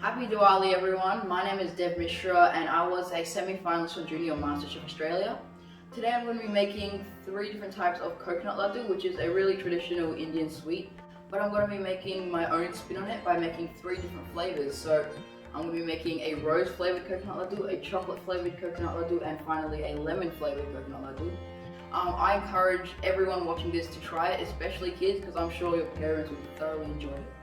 Happy Diwali everyone, my name is Dev Mishra and I was a semi-finalist for Junior MasterChef Australia. Today I'm going to be making 3 different types of coconut laddu, which is a really traditional Indian sweet, but I'm going to be making my own spin on it by making 3 different flavours. So I'm going to be making a rose flavoured coconut laddu, a chocolate flavoured coconut laddu, and finally a lemon flavoured coconut laddu. I encourage everyone watching this to try it, especially kids, because I'm sure your parents will thoroughly enjoy it.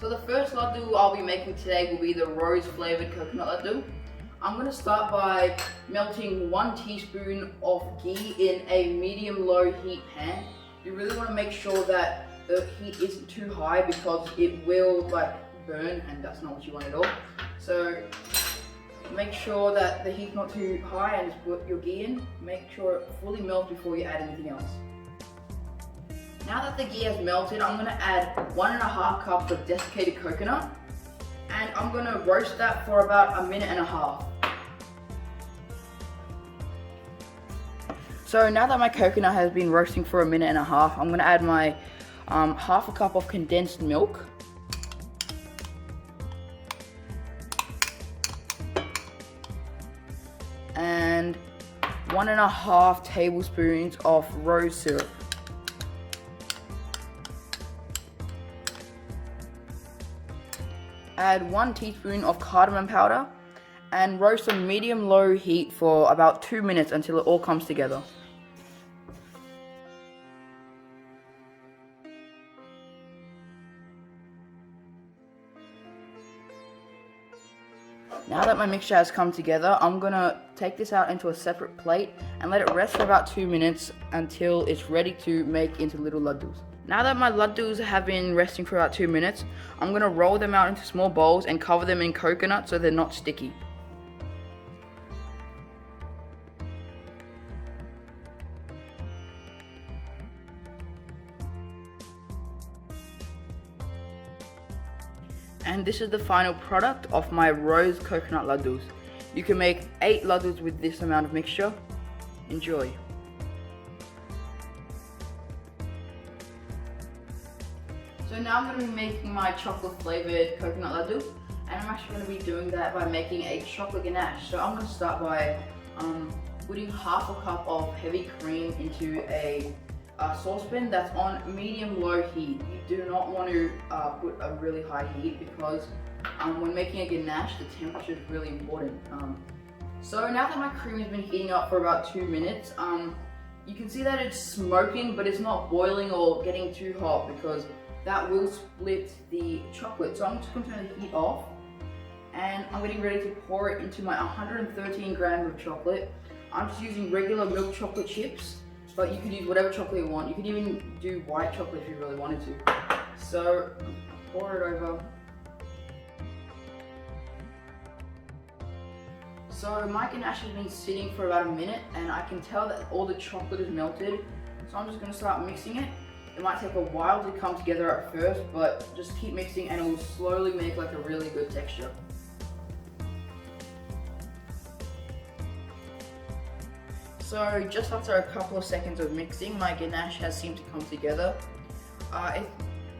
So the first laddu I'll be making today will be the rose flavoured coconut laddu. I'm going to start by melting 1 teaspoon of ghee in a medium-low heat pan. You really want to make sure that the heat isn't too high because it will burn, and that's not what you want at all. So make sure that the heat's not too high and just put your ghee in. Make sure it fully melts before you add anything else. Now that the ghee has melted, I'm going to add 1.5 cups of desiccated coconut, and I'm going to roast that for about 1.5 minutes. So now that my coconut has been roasting for 1.5 minutes, I'm going to add my 1/2 cup of condensed milk, and 1.5 tablespoons of rose syrup. Add 1 teaspoon of cardamom powder and roast on medium-low heat for about 2 minutes until it all comes together. Now that my mixture has come together, I'm going to take this out into a separate plate and let it rest for about 2 minutes until it's ready to make into little laddus. Now that my laddus have been resting for about 2 minutes, I'm going to roll them out into small bowls and cover them in coconut so they're not sticky. And this is the final product of my rose coconut laddus. You can make 8 laddus with this amount of mixture. Enjoy. So now I'm going to be making my chocolate flavoured coconut laddu, and I'm actually going to be doing that by making a chocolate ganache. So I'm going to start by putting 1/2 cup of heavy cream into a saucepan that's on medium-low heat. You do not want to put a really high heat because when making a ganache, the temperature is really important. So now that my cream has been heating up for about 2 minutes, you can see that it's smoking, but it's not boiling or getting too hot because that will split the chocolate. So I'm just going to turn the heat off, and I'm getting ready to pour it into my 113 grams of chocolate. I'm just using regular milk chocolate chips, but you could use whatever chocolate you want. You could even do white chocolate if you really wanted to. So pour it over. So my ganache has been sitting for about 1 minute, and I can tell that all the chocolate is melted. So I'm just going to start mixing it. It might take a while to come together at first, but just keep mixing and it will slowly make a really good texture. So just after a couple of seconds of mixing, my ganache has seemed to come together. It's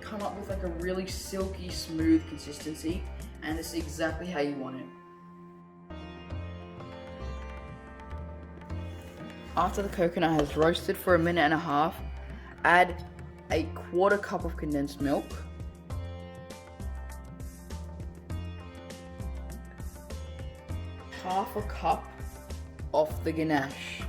come up with a really silky, smooth consistency, and this is exactly how you want it. After the coconut has roasted for 1.5 minutes, add a 1/4 cup of condensed milk, half a cup of the ganache,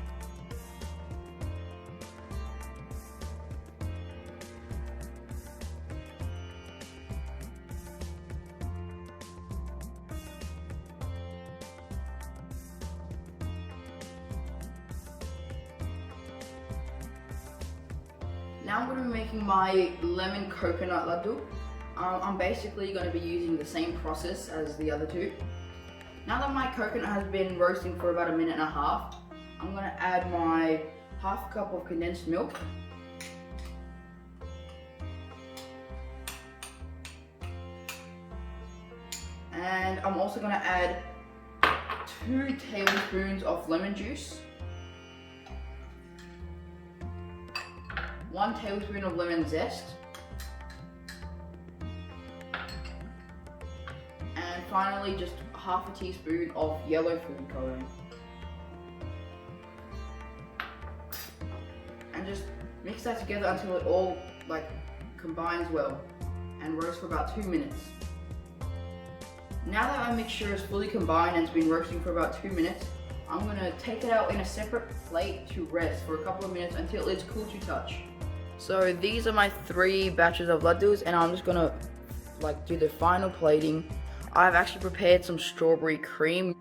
Now I'm going to be making my lemon coconut laddu. I'm basically going to be using the same process as the other 2. Now that my coconut has been roasting for about 1.5 minutes, I'm going to add my 1/2 cup of condensed milk, and I'm also going to add 2 tablespoons of lemon juice, 1 tablespoon of lemon zest, finally just half a teaspoon of yellow food coloring. And just mix that together until it all like combines well and roast for about 2 minutes. Now that my mixture is fully combined and it's been roasting for about 2 minutes, I'm gonna take it out in a separate plate to rest for a couple of minutes until it's cool to touch. So these are my 3 batches of laddus, and I'm just gonna like do the final plating. I've actually prepared some strawberry cream.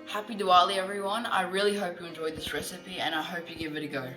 Happy Diwali everyone. I really hope you enjoyed this recipe and I hope you give it a go.